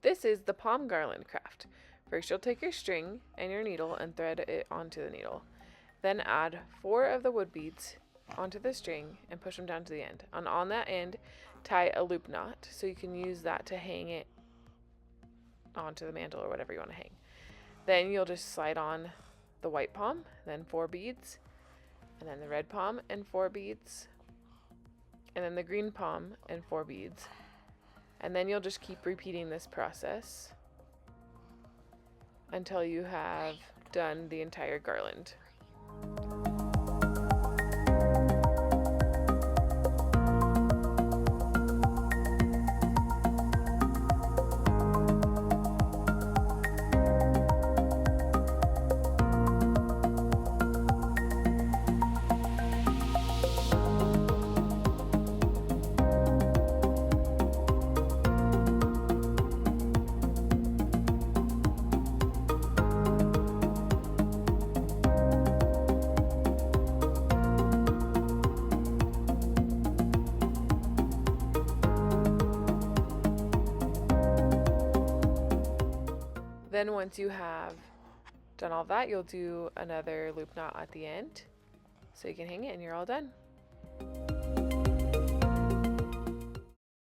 This is the Pom Garland craft. First you'll take your string and your needle and thread it onto the needle. Then add 4 of the wood beads onto the string and push them down to the end. And on that end, tie a loop knot so you can use that to hang it onto the mantle or whatever you want to hang. Then you'll just slide on the white pom, then 4 beads, and then the red pom and 4 beads, and then the green pom and 4 beads. And then you'll just keep repeating this process until you have done the entire garland. Then once you have done all that, you'll do another loop knot at the end so you can hang it and you're all done.